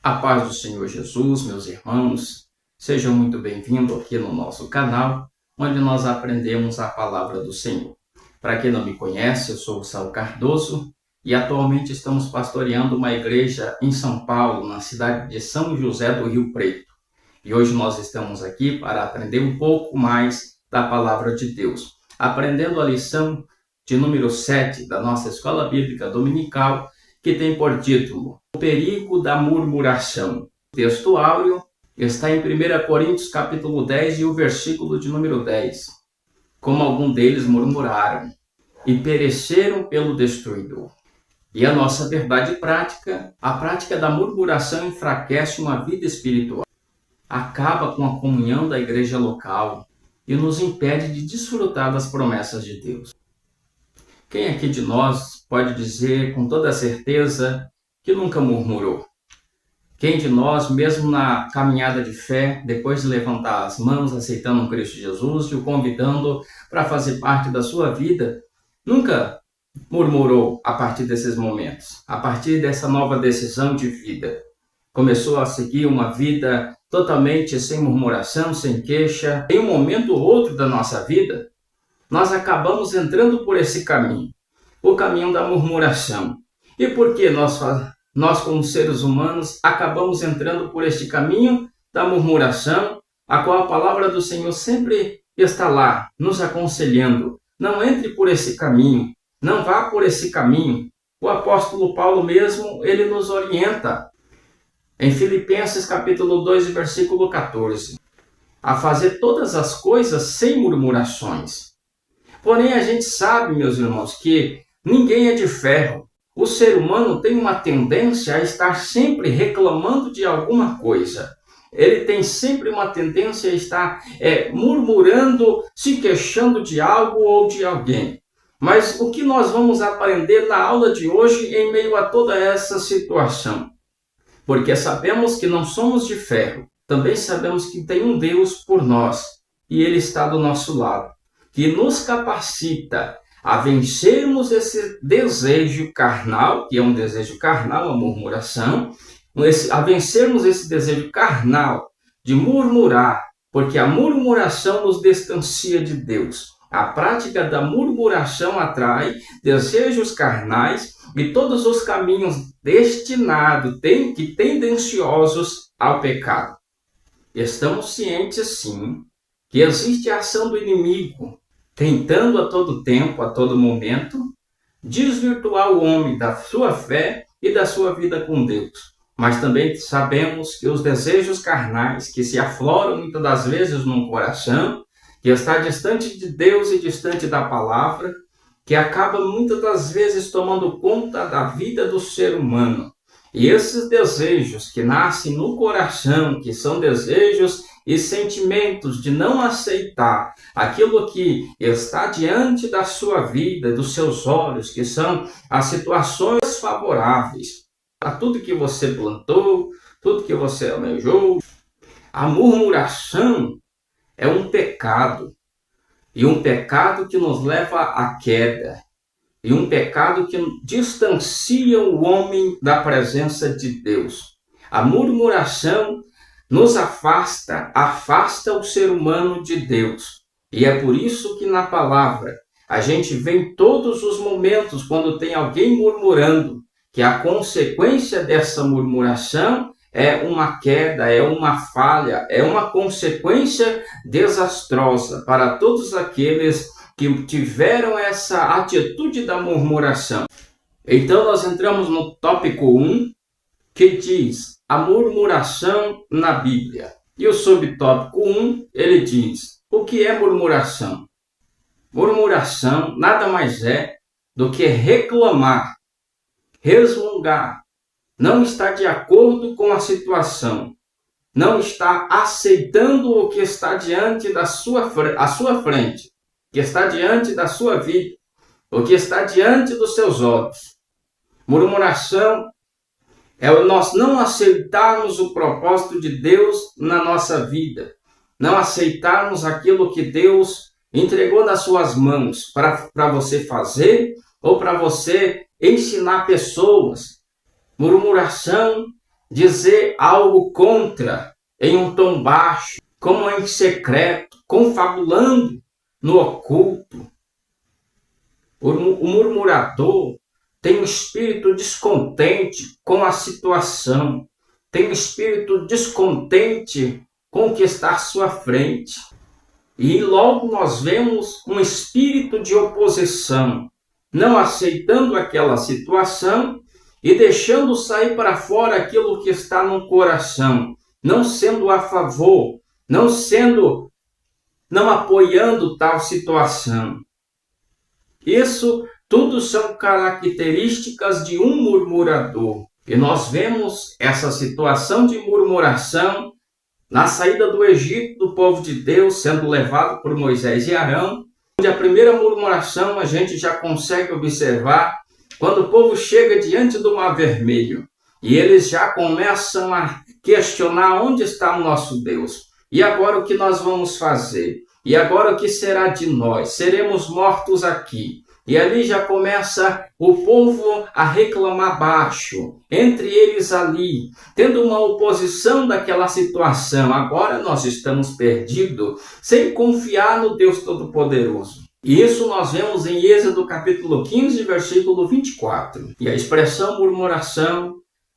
A paz do Senhor Jesus, meus irmãos, sejam muito bem-vindos aqui no nosso canal, onde nós aprendemos a palavra do Senhor. Para quem não me conhece, eu sou o Saul Cardoso e atualmente estamos pastoreando uma igreja em São Paulo, na cidade de São José do Rio Preto. E hoje nós estamos aqui para aprender um pouco mais da palavra de Deus, aprendendo a lição de número 7 da nossa Escola Bíblica Dominical, que tem por título O Perigo da Murmuração. O texto áureo está em 1 Coríntios capítulo 10 e o versículo de número 10. Como algum deles murmuraram e pereceram pelo destruidor. E a nossa verdade prática, a prática da murmuração enfraquece uma vida espiritual, acaba com a comunhão da igreja local e nos impede de desfrutar das promessas de Deus. Quem aqui de nós pode dizer com toda certeza que nunca murmurou? Quem de nós, mesmo na caminhada de fé, depois de levantar as mãos, aceitando o Cristo Jesus e o convidando para fazer parte da sua vida, nunca murmurou a partir desses momentos, a partir dessa nova decisão de vida? Começou a seguir uma vida totalmente sem murmuração, sem queixa. Em um momento ou outro da nossa vida, nós acabamos entrando por esse caminho, o caminho da murmuração. E por que nós como seres humanos, acabamos entrando por este caminho da murmuração, a qual a palavra do Senhor sempre está lá, nos aconselhando? Não entre por esse caminho, não vá por esse caminho. O apóstolo Paulo mesmo, ele nos orienta, em Filipenses capítulo 2, versículo 14, a fazer todas as coisas sem murmurações. Porém, a gente sabe, meus irmãos, que ninguém é de ferro. O ser humano tem uma tendência a estar sempre reclamando de alguma coisa. Ele tem sempre uma tendência a estar murmurando, se queixando de algo ou de alguém. Mas o que nós vamos aprender na aula de hoje em meio a toda essa situação? Porque sabemos que não somos de ferro. Também sabemos que tem um Deus por nós e Ele está do nosso lado, que nos capacita a vencermos esse desejo carnal, que é um desejo carnal, a murmuração, a vencermos esse desejo carnal de murmurar, porque a murmuração nos distancia de Deus. A prática da murmuração atrai desejos carnais e todos os caminhos destinados, tendenciosos ao pecado. Estamos cientes, sim, que existe a ação do inimigo, tentando a todo tempo, a todo momento, desvirtuar o homem da sua fé e da sua vida com Deus. Mas também sabemos que os desejos carnais que se afloram muitas das vezes no coração, que está distante de Deus e distante da palavra, que acaba muitas das vezes tomando conta da vida do ser humano. E esses desejos que nascem no coração, que são desejos e sentimentos de não aceitar aquilo que está diante da sua vida, dos seus olhos, que são as situações favoráveis a tudo que você plantou, tudo que você almejou. A murmuração é um pecado, e um pecado que nos leva à queda, e um pecado que distancia o homem da presença de Deus. A murmuração nos afasta o ser humano de Deus. E é por isso que na palavra a gente vê em todos os momentos, quando tem alguém murmurando, que a consequência dessa murmuração é uma queda, é uma falha, é uma consequência desastrosa para todos aqueles que tiveram essa atitude da murmuração. Então nós entramos no tópico 1, que diz a murmuração na Bíblia. E o subtópico 1, ele diz: o que é murmuração? Murmuração nada mais é do que reclamar, resmungar, não está de acordo com a situação, não está aceitando o que está diante da sua frente, que está diante da sua vida, o que está diante dos seus olhos. Murmuração é nós não aceitarmos o propósito de Deus na nossa vida, não aceitarmos aquilo que Deus entregou nas suas mãos para você fazer ou para você ensinar pessoas. Murmuração dizer algo contra, em um tom baixo, como em secreto, confabulando no oculto. O murmurador tem um espírito descontente com a situação, tem um espírito descontente com o que está à sua frente. E logo nós vemos um espírito de oposição, não aceitando aquela situação e deixando sair para fora aquilo que está no coração, não sendo a favor, não apoiando tal situação. Isso tudo são características de um murmurador. E nós vemos essa situação de murmuração na saída do Egito do povo de Deus, sendo levado por Moisés e Arão, onde a primeira murmuração a gente já consegue observar quando o povo chega diante do Mar Vermelho e eles já começam a questionar onde está o nosso Deus. E agora o que nós vamos fazer? E agora o que será de nós? Seremos mortos aqui. E ali já começa o povo a reclamar baixo, entre eles ali, tendo uma oposição daquela situação. Agora nós estamos perdidos, sem confiar no Deus Todo-Poderoso. E isso nós vemos em Êxodo capítulo 15, versículo 24. E a expressão murmuração,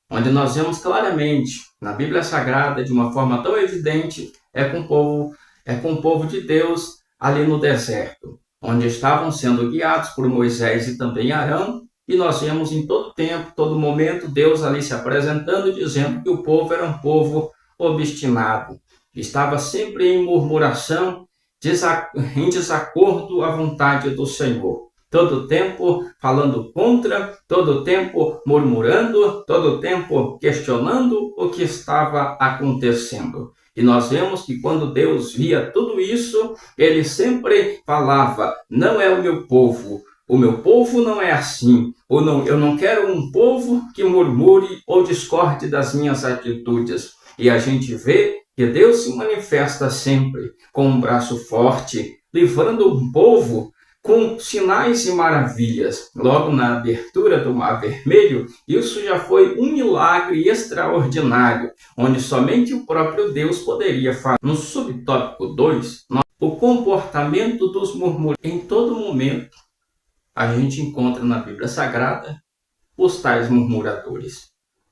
onde nós vemos claramente na Bíblia Sagrada, de uma forma tão evidente, é com o povo de Deus ali no deserto, onde estavam sendo guiados por Moisés e também Arão, e nós vemos em todo tempo, todo momento, Deus ali se apresentando, dizendo que o povo era um povo obstinado, estava sempre em murmuração, em desacordo à vontade do Senhor. Todo tempo falando contra, todo tempo murmurando, todo tempo questionando o que estava acontecendo. E nós vemos que quando Deus via tudo isso, ele sempre falava: não é o meu povo não é assim, ou não, eu não quero um povo que murmure ou discorde das minhas atitudes. E a gente vê que Deus se manifesta sempre com um braço forte, livrando o povo com sinais e maravilhas. Logo na abertura do Mar Vermelho, isso já foi um milagre extraordinário, onde somente o próprio Deus poderia fazer. No subtópico 2, o comportamento dos murmuradores. Em todo momento, a gente encontra na Bíblia Sagrada os tais murmuradores,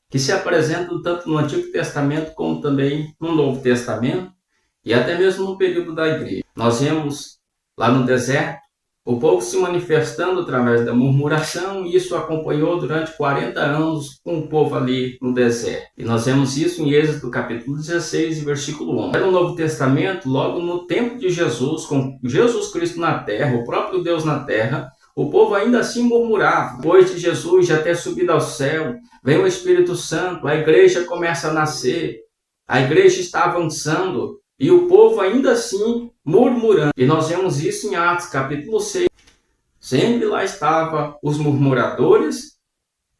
que se apresentam tanto no Antigo Testamento como também no Novo Testamento, e até mesmo no período da igreja. Nós vemos lá no deserto o povo se manifestando através da murmuração, e isso acompanhou durante 40 anos com o povo ali no deserto. E nós vemos isso em Êxodo capítulo 16, versículo 11. No Novo Testamento, logo no tempo de Jesus, com Jesus Cristo na terra, o próprio Deus na terra, o povo ainda assim murmurava. Depois de Jesus já ter subido ao céu, vem o Espírito Santo, a igreja começa a nascer, a igreja está avançando, e o povo ainda assim murmurando. E nós vemos isso em Atos capítulo 6. Sempre lá estavam os murmuradores,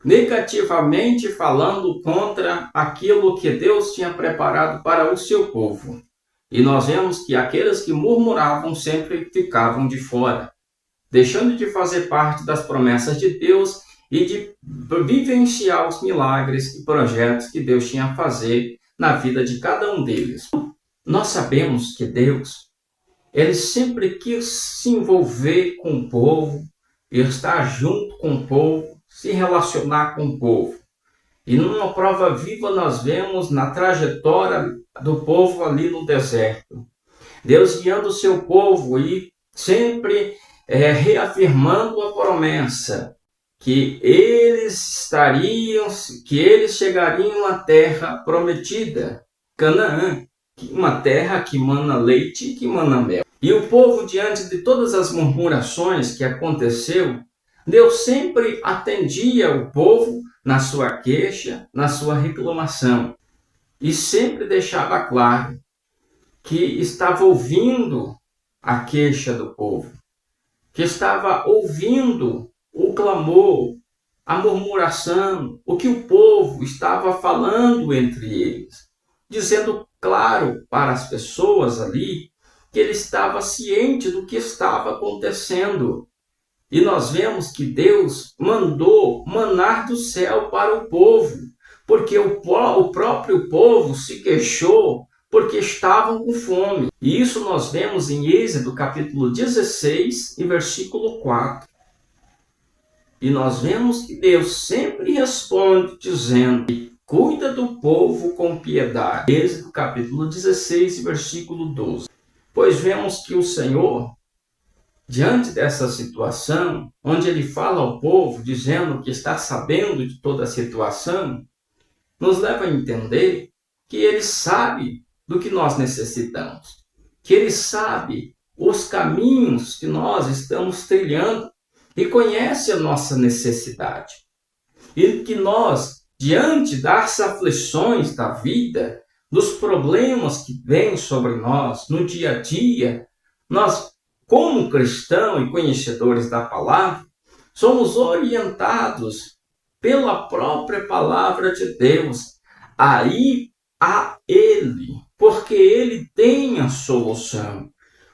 negativamente falando contra aquilo que Deus tinha preparado para o seu povo. E nós vemos que aqueles que murmuravam sempre ficavam de fora, deixando de fazer parte das promessas de Deus e de vivenciar os milagres e projetos que Deus tinha a fazer na vida de cada um deles. Nós sabemos que Deus, ele sempre quis se envolver com o povo, estar junto com o povo, se relacionar com o povo. E numa prova viva nós vemos na trajetória do povo ali no deserto, Deus guiando o seu povo e sempre reafirmando a promessa que eles chegariam à terra prometida, Canaã, uma terra que mana leite e que mana mel. E o povo, diante de todas as murmurações que aconteceu, Deus sempre atendia o povo na sua queixa, na sua reclamação, e sempre deixava claro que estava ouvindo a queixa do povo, que estava ouvindo o clamor, a murmuração, o que o povo estava falando entre eles, dizendo claro para as pessoas ali que ele estava ciente do que estava acontecendo. E nós vemos que Deus mandou manar do céu para o povo, porque o próprio povo se queixou porque estavam com fome. E isso nós vemos em Êxodo capítulo 16 e versículo 4. E nós vemos que Deus sempre responde dizendo: cuida do povo com piedade. Êxodo capítulo 16 e versículo 12. Pois vemos que o Senhor, diante dessa situação, onde ele fala ao povo, dizendo que está sabendo de toda a situação, nos leva a entender que ele sabe do que nós necessitamos, que ele sabe os caminhos que nós estamos trilhando e conhece a nossa necessidade. E que nós, diante das aflições da vida, dos problemas que vêm sobre nós no dia a dia, nós, como cristãos e conhecedores da palavra, somos orientados pela própria palavra de Deus a ir a Ele, porque Ele tem a solução.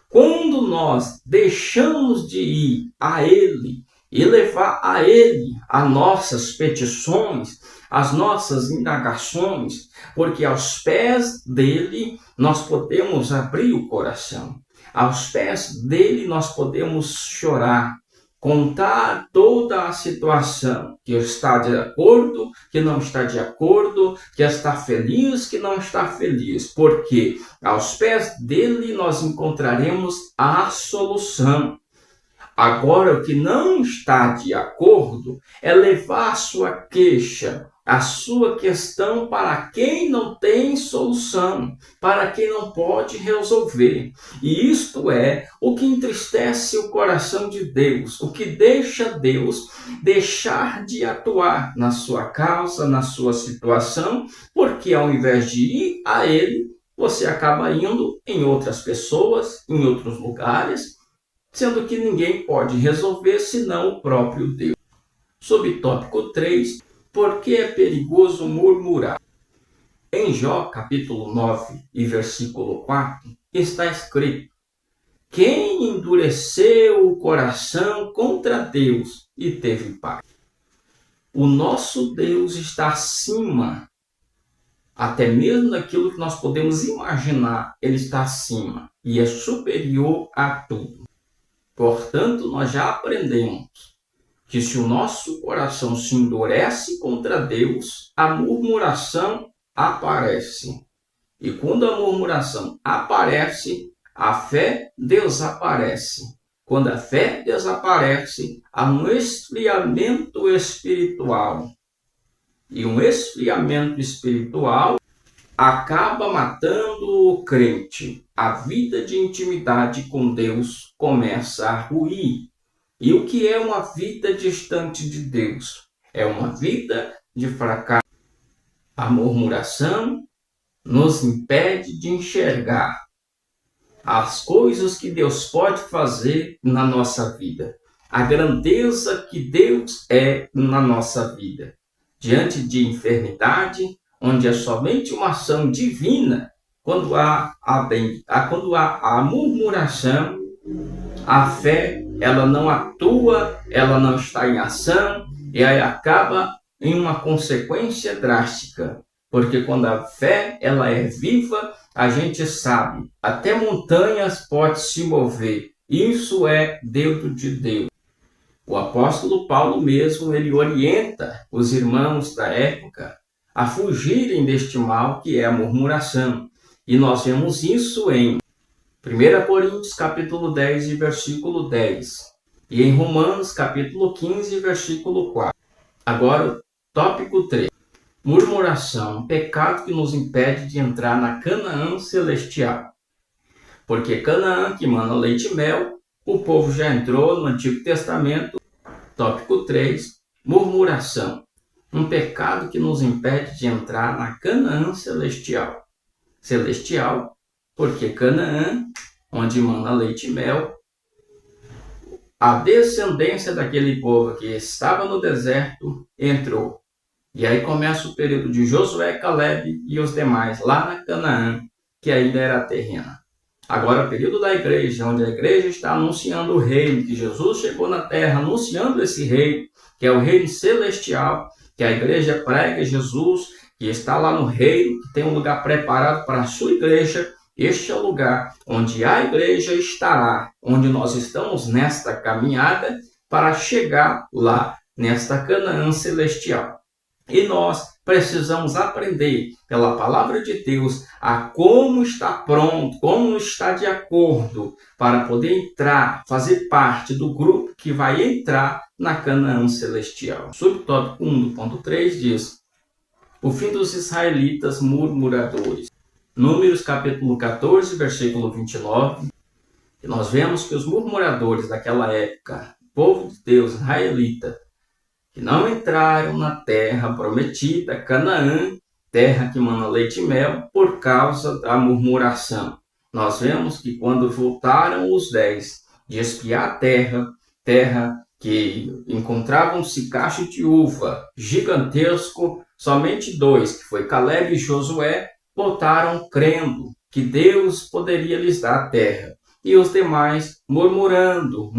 Quando nós deixamos de ir a Ele e levar a Ele as nossas petições, as nossas indagações, porque aos pés dele nós podemos abrir o coração, aos pés dele nós podemos chorar, contar toda a situação, que está de acordo, que não está de acordo, que está feliz, que não está feliz, porque aos pés dele nós encontraremos a solução. Agora, o que não está de acordo é levar a sua queixa, a sua questão para quem não tem solução, para quem não pode resolver. E isto é o que entristece o coração de Deus, o que deixa Deus deixar de atuar na sua causa, na sua situação, porque ao invés de ir a Ele, você acaba indo em outras pessoas, em outros lugares, sendo que ninguém pode resolver senão o próprio Deus. Subtópico 3. Por que é perigoso murmurar? Em Jó, capítulo 9 e versículo 4, está escrito: quem endureceu o coração contra Deus e teve paz? O nosso Deus está acima, até mesmo daquilo que nós podemos imaginar, ele está acima e é superior a tudo. Portanto, nós já aprendemos que se o nosso coração se endurece contra Deus, a murmuração aparece. E quando a murmuração aparece, a fé desaparece. Quando a fé desaparece, há um esfriamento espiritual. E um esfriamento espiritual acaba matando o crente. A vida de intimidade com Deus começa a ruir. E o que é uma vida distante de Deus? É uma vida de fracasso. A murmuração nos impede de enxergar as coisas que Deus pode fazer na nossa vida, a grandeza que Deus é na nossa vida. Diante de enfermidade, onde é somente uma ação divina, quando há a murmuração, a fé ela não atua, ela não está em ação, e aí acaba em uma consequência drástica. Porque quando a fé ela é viva, a gente sabe, até montanhas podem se mover. Isso é dentro de Deus. O apóstolo Paulo mesmo, ele orienta os irmãos da época a fugirem deste mal que é a murmuração. E nós vemos isso em 1 Coríntios capítulo 10 e versículo 10. E em Romanos capítulo 15 versículo 4. Agora, tópico 3. Murmuração, pecado que nos impede de entrar na Canaã celestial. Porque Canaã, que mana leite e mel, o povo já entrou no Antigo Testamento. Tópico 3. Murmuração, um pecado que nos impede de entrar na Canaã celestial. Celestial, porque Canaã, onde mana leite e mel, a descendência daquele povo que estava no deserto entrou. E aí começa o período de Josué, Caleb e os demais, lá na Canaã, que ainda era terrena. Agora, o período da igreja, onde a igreja está anunciando o reino, que Jesus chegou na terra anunciando esse reino, que é o reino celestial, que a igreja prega Jesus, que está lá no reino, que tem um lugar preparado para a sua igreja. Este é o lugar onde a igreja estará, onde nós estamos nesta caminhada para chegar lá nesta Canaã celestial. E nós precisamos aprender pela palavra de Deus a como estar pronto, como estar de acordo para poder entrar, fazer parte do grupo que vai entrar na Canaã celestial. Subtópico 1.3 diz: o fim dos israelitas murmuradores. Números capítulo 14, versículo 29. E nós vemos que os murmuradores daquela época, o povo de Deus, israelita, que não entraram na terra prometida, Canaã, terra que mana leite e mel, por causa da murmuração. Nós vemos que quando voltaram os 10 de espiar a terra que encontravam-se cacho de uva gigantesco, somente 2, que foi Caleb e Josué, voltaram crendo que Deus poderia lhes dar a terra. E os demais murmurando.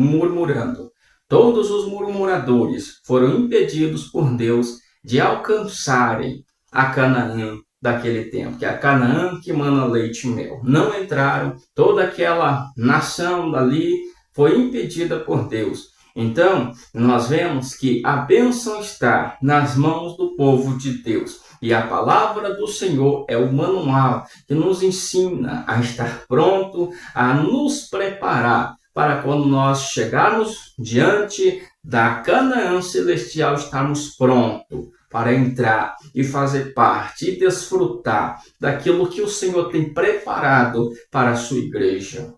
Todos os murmuradores foram impedidos por Deus de alcançarem a Canaã daquele tempo, que é a Canaã que mana leite e mel. Não entraram, toda aquela nação dali foi impedida por Deus. Então, nós vemos que a bênção está nas mãos do povo de Deus. E a palavra do Senhor é o manual que nos ensina a estar pronto, a nos preparar para quando nós chegarmos diante da Canaã celestial, estarmos prontos para entrar e fazer parte e desfrutar daquilo que o Senhor tem preparado para a sua igreja.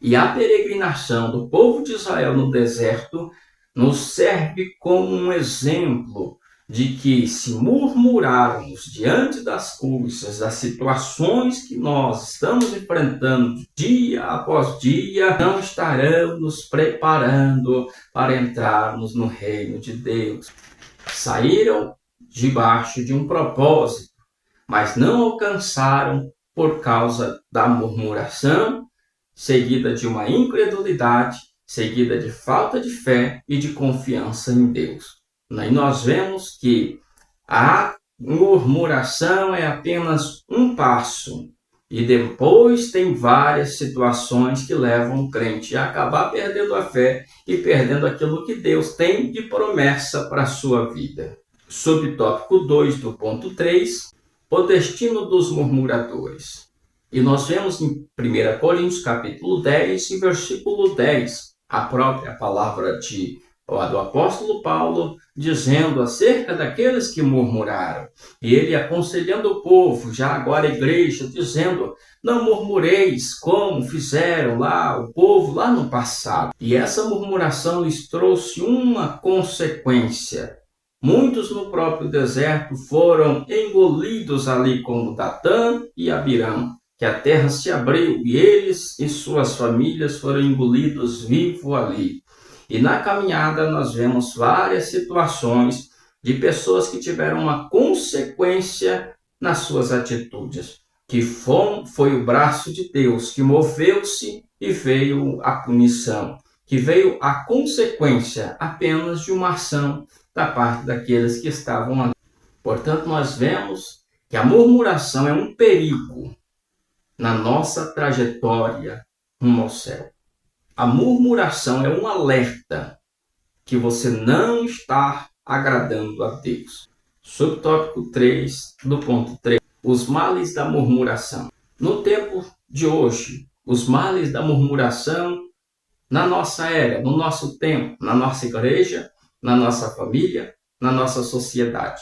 E a peregrinação do povo de Israel no deserto nos serve como um exemplo de que, se murmurarmos diante das coisas, das situações que nós estamos enfrentando dia após dia, não estarão nos preparando para entrarmos no reino de Deus. Saíram debaixo de um propósito, mas não alcançaram por causa da murmuração, seguida de uma incredulidade, seguida de falta de fé e de confiança em Deus. E nós vemos que a murmuração é apenas um passo, e depois tem várias situações que levam o crente a acabar perdendo a fé e perdendo aquilo que Deus tem de promessa para a sua vida. Subtópico 2 do ponto 3, o destino dos murmuradores. E nós vemos em 1 Coríntios capítulo 10 e versículo 10, a própria palavra do apóstolo Paulo dizendo acerca daqueles que murmuraram. E ele aconselhando o povo, já agora a igreja, dizendo: não murmureis como fizeram lá o povo lá no passado. E essa murmuração lhes trouxe uma consequência. Muitos no próprio deserto foram engolidos ali como Datã e Abirão, que a terra se abriu e eles e suas famílias foram engolidos vivos ali. E na caminhada nós vemos várias situações de pessoas que tiveram uma consequência nas suas atitudes, que foi o braço de Deus que moveu-se e veio a punição, que veio a consequência apenas de uma ação da parte daqueles que estavam ali. Portanto, nós vemos que a murmuração é um perigo na nossa trajetória rumo ao céu. A murmuração é um alerta que você não está agradando a Deus. Subtópico 3 do ponto 3. Os males da murmuração. No tempo de hoje, os males da murmuração na nossa era, no nosso tempo, na nossa igreja, na nossa família, na nossa sociedade.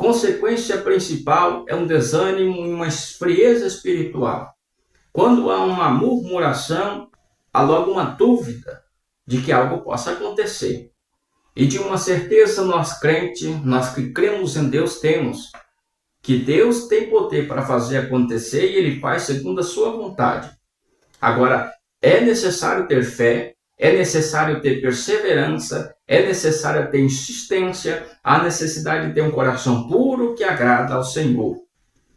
Consequência principal é um desânimo e uma frieza espiritual. Quando há uma murmuração, há logo uma dúvida de que algo possa acontecer. E de uma certeza nós crentes, nós que cremos em Deus, temos que Deus tem poder para fazer acontecer e Ele faz segundo a sua vontade. Agora, é necessário ter fé, é necessário ter perseverança, é necessário ter insistência, há necessidade de ter um coração puro que agrada ao Senhor.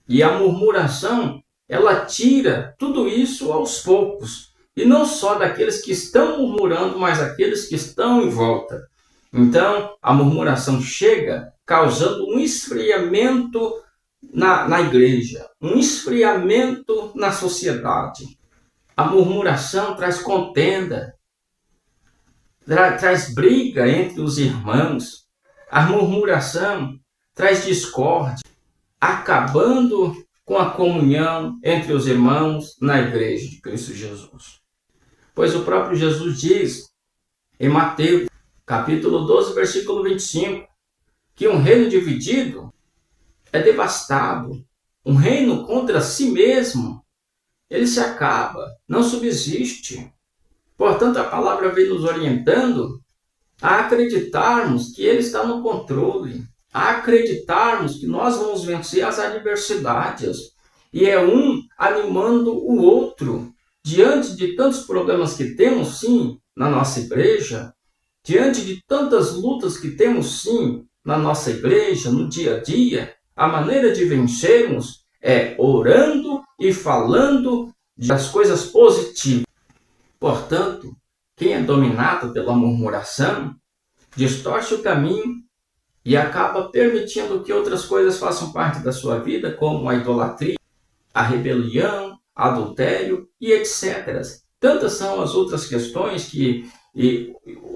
E a murmuração, ela tira tudo isso aos poucos. E não só daqueles que estão murmurando, mas aqueles que estão em volta. Então, a murmuração chega causando um esfriamento na igreja, um esfriamento na sociedade. A murmuração traz contenda, traz briga entre os irmãos. A murmuração traz discórdia, acabando com a comunhão entre os irmãos na igreja de Cristo Jesus. Pois o próprio Jesus diz em Mateus, capítulo 12, versículo 25, que um reino dividido é devastado. Um reino contra si mesmo, ele se acaba, não subsiste. Portanto, a palavra vem nos orientando a acreditarmos que Ele está no controle, a acreditarmos que nós vamos vencer as adversidades. E é um animando o outro. Diante de tantos problemas que temos, sim, na nossa igreja, diante de tantas lutas que temos, sim, na nossa igreja, no dia a dia, a maneira de vencermos é orando e falando das coisas positivas. Portanto, quem é dominado pela murmuração distorce o caminho e acaba permitindo que outras coisas façam parte da sua vida, como a idolatria, a rebelião, adultério e etc. Tantas são as outras questões que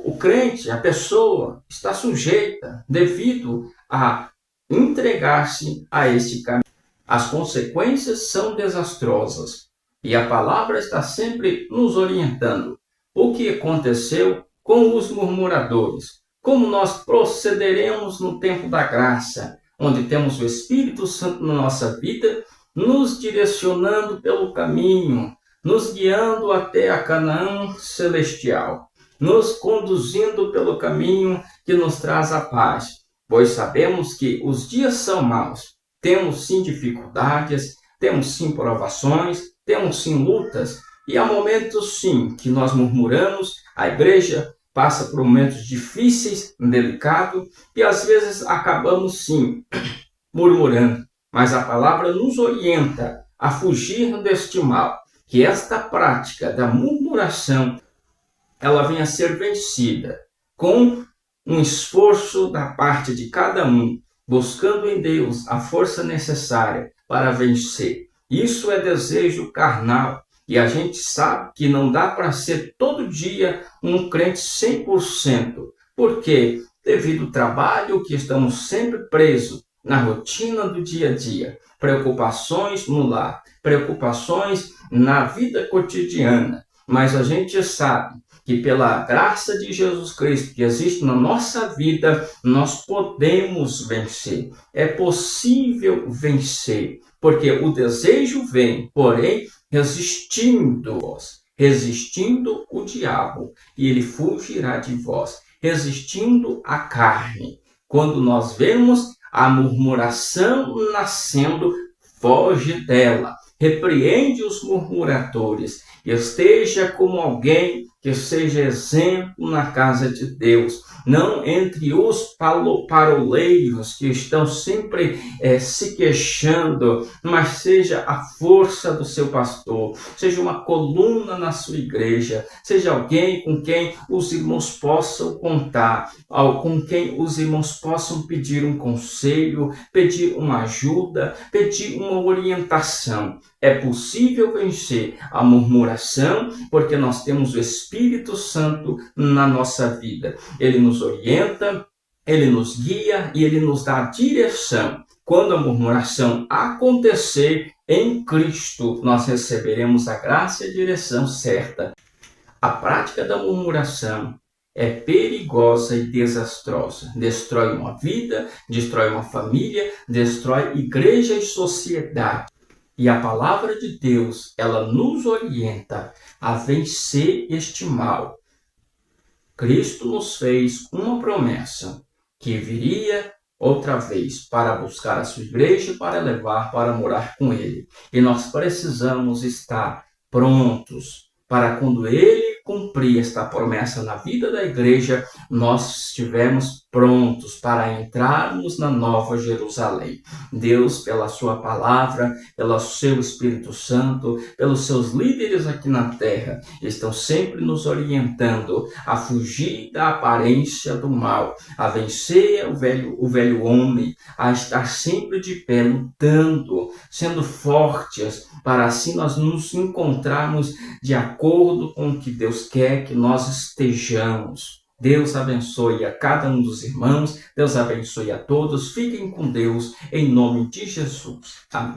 o crente, a pessoa, está sujeita devido a entregar-se a este caminho. As consequências são desastrosas e a palavra está sempre nos orientando. O que aconteceu com os murmuradores? Como nós procederemos no tempo da graça, onde temos o Espírito Santo na nossa vida, nos direcionando pelo caminho, nos guiando até a Canaã celestial, nos conduzindo pelo caminho que nos traz a paz, pois sabemos que os dias são maus. Temos sim dificuldades, temos sim provações, temos sim lutas, e há momentos sim que nós murmuramos, a igreja passa por momentos difíceis, delicados, e às vezes acabamos sim murmurando. Mas a palavra nos orienta a fugir deste mal, que esta prática da murmuração, ela venha a ser vencida com um esforço da parte de cada um, buscando em Deus a força necessária para vencer. Isso é desejo carnal. E a gente sabe que não dá para ser todo dia um crente 100%. Por quê? Devido ao trabalho que estamos sempre presos na rotina do dia a dia. Preocupações no lar, preocupações na vida cotidiana. Mas a gente sabe que pela graça de Jesus Cristo que existe na nossa vida, nós podemos vencer. É possível vencer, porque o desejo vem, porém, resistindo o diabo, e ele fugirá de vós, resistindo a carne. Quando nós vemos a murmuração nascendo, foge dela, repreende os murmuradores, esteja como alguém que seja exemplo na casa de Deus, não entre os paroleiros que estão sempre se queixando, mas seja a força do seu pastor, seja uma coluna na sua igreja, seja alguém com quem os irmãos possam contar, com quem os irmãos possam pedir um conselho, pedir uma ajuda, pedir uma orientação. É possível vencer a murmuração, porque nós temos o Espírito Santo na nossa vida. Ele nos orienta, ele nos guia e ele nos dá direção. Quando a murmuração acontecer em Cristo, nós receberemos a graça e a direção certa. A prática da murmuração é perigosa e desastrosa. Destrói uma vida, destrói uma família, destrói igreja e sociedade. E a palavra de Deus, ela nos orienta a vencer este mal. Cristo nos fez uma promessa, que viria outra vez para buscar a sua igreja e para levar para morar com ele. E nós precisamos estar prontos para quando ele cumprir esta promessa na vida da igreja, nós estivermos prontos para entrarmos na Nova Jerusalém. Deus, pela sua palavra, pelo seu Espírito Santo, pelos seus líderes aqui na terra, estão sempre nos orientando a fugir da aparência do mal, a vencer o velho homem, a estar sempre de pé, lutando, sendo fortes, para assim nós nos encontrarmos de acordo com o que Deus quer que nós estejamos. Deus abençoe a cada um dos irmãos, Deus abençoe a todos, fiquem com Deus, em nome de Jesus. Amém.